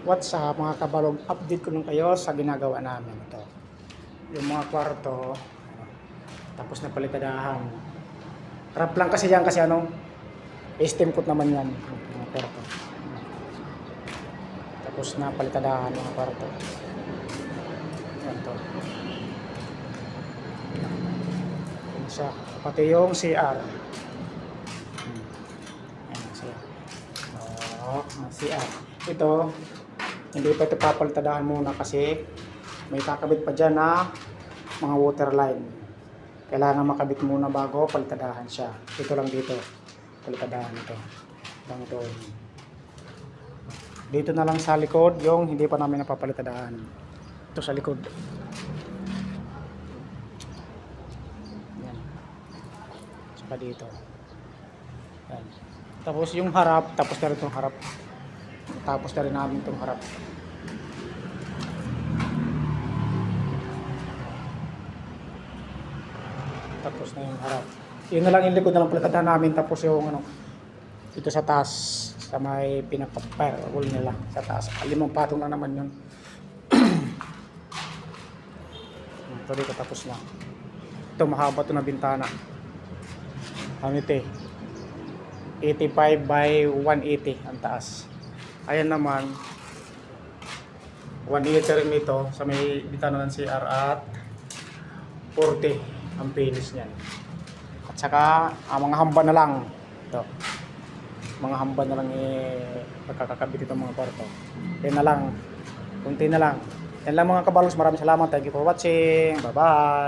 What's up mga kabalog, update ko lang kayo sa ginagawa namin ito. Yung mga kwarto, tapos na palitadahan. Rap lang kasi yan kasi steam coat naman yan mga kwarto. Tapos na palitadahan mga kwarto. Yan to. Yan siya. Pati yung CR. Yan siya. CR. Ito, hindi pa ito papalitadahan muna kasi may kakabit pa dyan na mga water line. Kailangan makabit muna bago palitadahan siya. Ito lang dito. Palitadahan ito. Lang doon. Dito na lang sa likod yung hindi pa namin napapalitadahan. Ito sa likod. Yan. Saka dito. Yan. Tapos yung harap, tapos na rin itong harap. Tapos na rin namin itong harap. Tapos na yung harap. Yun na lang yung likod na lang palitadahan namin. Tapos yung ito sa taas, sa may pinaka-firewall nila sa taas. 5 patong na naman yun. Ito dito tapos na. Ito mahaba ito na bintana. Ano ito 85 by 180 ang taas. Ayan naman 180 rin ito sa may bintana ng CR at 40 ang finish niyan. At saka mga hamba na lang ito. Mga hamba na lang pagkakakabit itong mga kwarto. Yan na lang. Kunti na lang. Yan lang mga kabalos. Maraming salamat. Thank you for watching. Bye bye.